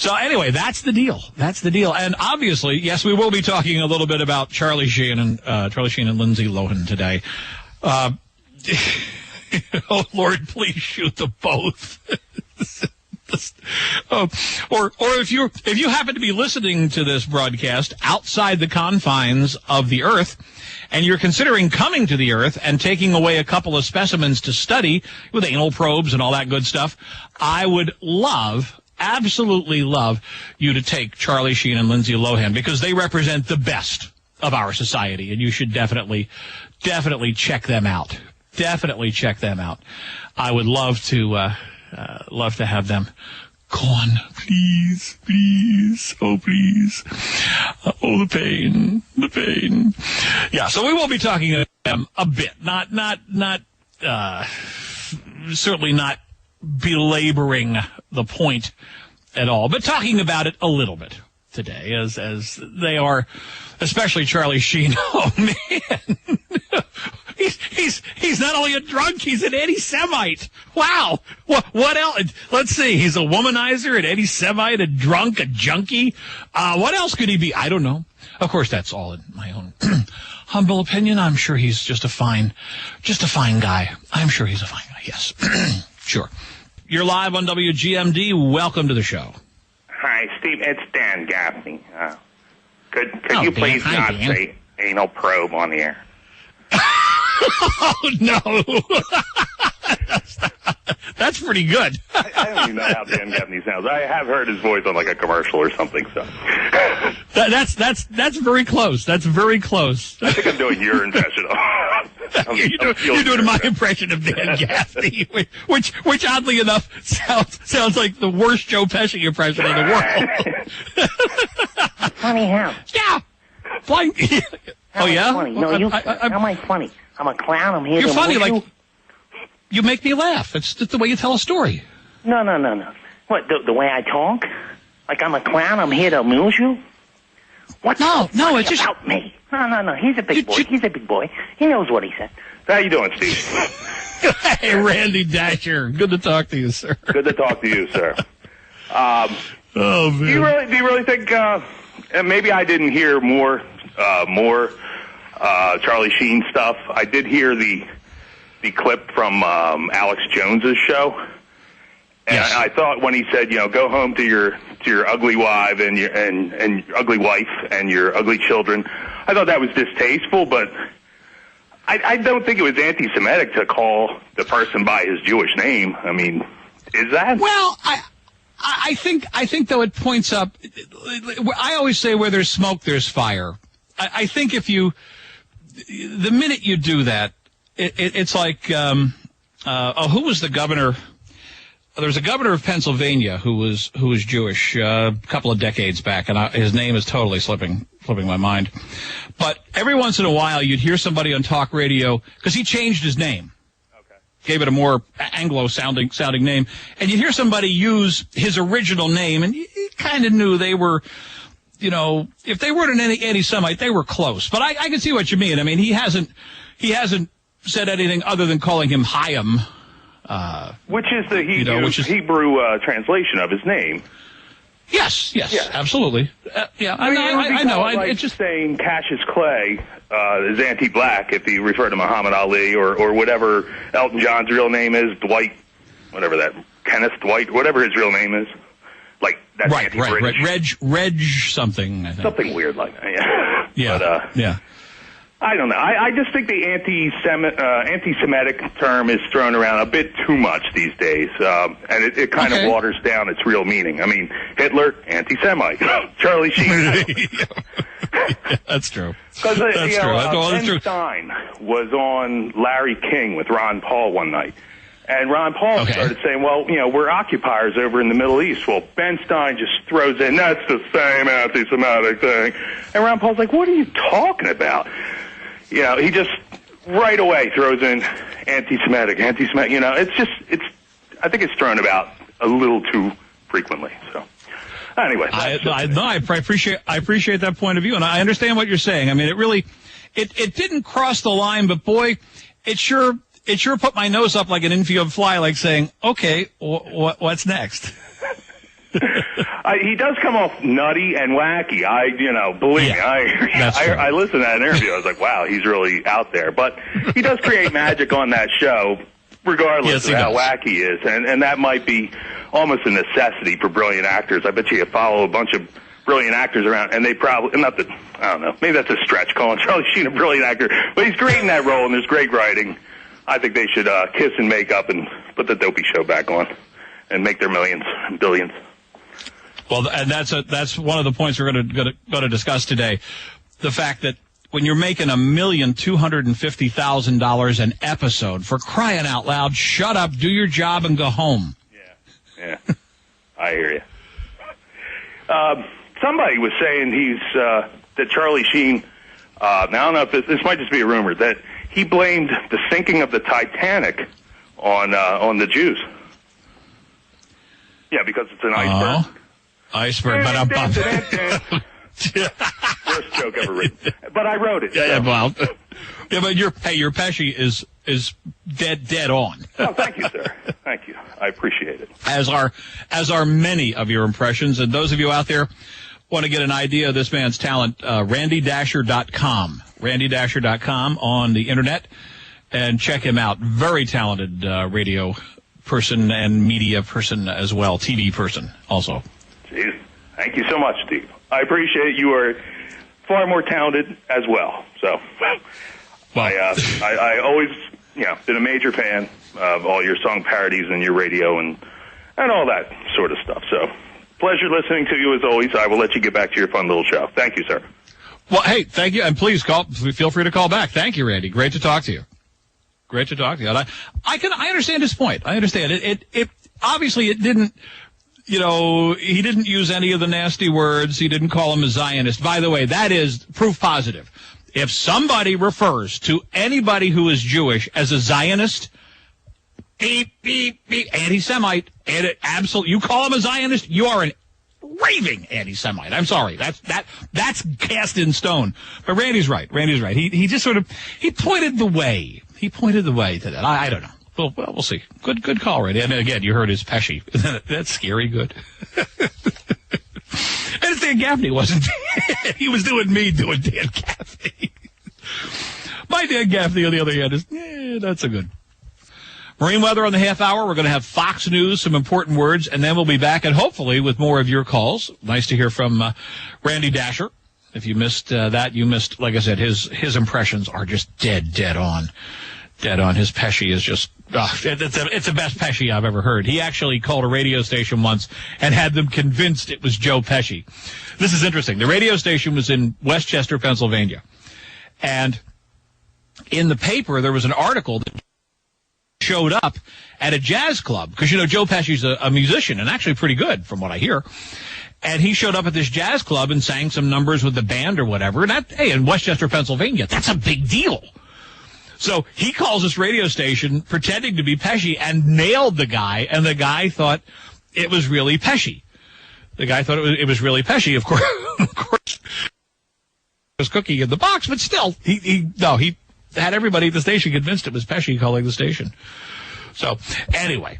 So anyway, that's the deal. That's the deal. And obviously, yes, we will be talking a little bit about Charlie Sheen and Lindsay Lohan today. Oh Lord, please shoot them both. Or if you happen to be listening to this broadcast outside the confines of the Earth, and you're considering coming to the Earth and taking away a couple of specimens to study with anal probes and all that good stuff, I would absolutely love you to take Charlie Sheen and Lindsay Lohan, because they represent the best of our society, and you should definitely check them out. Definitely check them out. I would love to have them gone. Please, please, oh please. Oh, the pain. Yeah, so we will be talking about them a bit. Certainly not belaboring the point at all, but talking about it a little bit today, as they are, especially Charlie Sheen. Oh man. He's not only a drunk, he's an anti-Semite. Wow. What else? Let's see. He's a womanizer, an anti-Semite, a drunk, a junkie. What else could he be? I don't know. Of course, that's all in my own humble opinion. I'm sure he's just a fine guy. I'm sure he's a fine guy. Yes. Sure. You're live on WGMD. Welcome to the show. Hi, Steve. It's Dan Gaffney. Could you please not say anal probe on the air? Oh, no. That's pretty good. I don't even know how Dan Gaffney sounds. I have heard his voice on like a commercial or something. So that's very close. That's very close. I think I'm doing your impression. You're doing my impression of Dan Gaffney, which oddly enough sounds like the worst Joe Pesci impression in the world. Funny how? Yeah. Oh yeah. Funny. No, how am I funny? I'm a clown. I'm here You're to funny. amuse Like you make me laugh. It's just the way you tell a story. No. What, the way I talk? Like I'm a clown, I'm here to amuse you? What's so funny it's just about me? No. He's a big boy. He's a big boy. He knows what he said. How you doing, Steve? Hey, Randy Dascher. Good to talk to you, sir. Good to talk to you, sir. Oh, man. Do you really think, and maybe I didn't hear more Charlie Sheen stuff. I did hear the clip from Alex Jones's show, and yes. I thought when he said, go home to your ugly wife and your ugly wife and your ugly children, I thought that was distasteful, but I don't think it was anti-Semitic to call the person by his Jewish name. I mean, is that? Well, I think though it points up. I always say where there's smoke, there's fire. I think the minute you do that, it's like, who was the governor? There was a governor of Pennsylvania who was Jewish a couple of decades back, and his name is totally slipping my mind. But every once in a while, you'd hear somebody on talk radio, because he changed his name. Okay. Gave it a more Anglo-sounding name, and you'd hear somebody use his original name, and you kind of knew they were, if they weren't an anti-Semite, they were close. But I can see what you mean. I mean, he hasn't said anything other than calling him Chaim. Which is the Hebrew translation of his name. Yes, absolutely. I know. It's just saying Cassius Clay is anti-black if you refer to Muhammad Ali or whatever Elton John's real name is, Dwight, Kenneth Dwight, whatever his real name is. Like that's right. Reg something. I think. Something weird like that. Yeah. But, yeah. I don't know. I just think the anti-Semitic term is thrown around a bit too much these days, and it kind of waters down its real meaning. I mean, Hitler, anti-Semite. Charlie Sheen. That's true. Because Ben Stein was on Larry King with Ron Paul one night, and Ron Paul started saying, well, we're occupiers over in the Middle East. Well, Ben Stein just throws in, that's the same anti-Semitic thing. And Ron Paul's like, what are you talking about? He just right away throws in anti-Semitic. I think it's thrown about a little too frequently. So anyway. I appreciate that point of view, and I understand what you're saying. I mean, it didn't cross the line, but boy, it sure put my nose up like an infield fly, like saying, okay, what's next? He does come off nutty and wacky. Believe me, I listened to that interview. I was like, wow, he's really out there. But he does create magic on that show, regardless of how wacky he is. And that might be almost a necessity for brilliant actors. I bet you follow a bunch of brilliant actors around, and they probably, I don't know, maybe that's a stretch calling Charlie Sheen a brilliant actor, but he's great in that role, and there's great writing. I think they should kiss and make up and put the Dopey Show back on and make their millions and billions. Well, and that's one of the points we're going to discuss today. The fact that when you're making $1,250,000 an episode, for crying out loud, shut up, do your job, and go home. Yeah, I hear you. Somebody was saying that Charlie Sheen. Now I don't know if this might just be a rumor, that he blamed the sinking of the Titanic on the Jews. Yeah, because it's an iceberg. Iceberg, worst joke ever written. But I wrote it. But your Pesci is dead on. Oh, thank you, sir. Thank you. I appreciate it. As are many of your impressions, and those of you out there want to get an idea of this man's talent, RandyDascher.com. RandyDascher.com on the internet, and check him out. Very talented radio person and media person as well, TV person also. Jeez. Thank you so much, Steve. I appreciate it. You are far more talented as well. So, I always, been a major fan of all your song parodies and your radio and all that sort of stuff. So, pleasure listening to you as always. I will let you get back to your fun little show. Thank you, sir. Well, hey, thank you, and please feel free to call back. Thank you, Randy. Great to talk to you. Great to talk to you. And I understand his point. I understand it. Obviously it didn't. He didn't use any of the nasty words. He didn't call him a Zionist. By the way, that is proof positive. If somebody refers to anybody who is Jewish as a Zionist, beep, beep, beep, anti-Semite, you call him a Zionist, you are an raving anti-Semite. I'm sorry. That's cast in stone. But Randy's right. He just he pointed the way. He pointed the way to that. I don't know. Well, we'll see. Good call, Randy. And again, you heard his Pesci. That's scary good. And it's Dan Gaffney, wasn't he? He was doing Dan Gaffney. My Dan Gaffney, on the other hand, is, not so good. Marine weather on the half hour. We're going to have Fox News, some important words, and then we'll be back, and hopefully with more of your calls. Nice to hear from Randy Dascher. If you missed that, you missed, like I said, his impressions are just dead on. Dead on. His Pesci is just, it's the best Pesci I've ever heard. He actually called a radio station once and had them convinced it was Joe Pesci. This is interesting. The radio station was in Westchester, Pennsylvania. And in the paper, there was an article that showed up at a jazz club. Because, Joe Pesci's a musician and actually pretty good from what I hear. And he showed up at this jazz club and sang some numbers with the band or whatever. And in Westchester, Pennsylvania, that's a big deal. So he calls this radio station pretending to be Pesci and nailed the guy, and the guy thought it was really Pesci. The guy thought it was really Pesci, of course. Was cookie in the box, but still, he had everybody at the station convinced it was Pesci calling the station. So, anyway,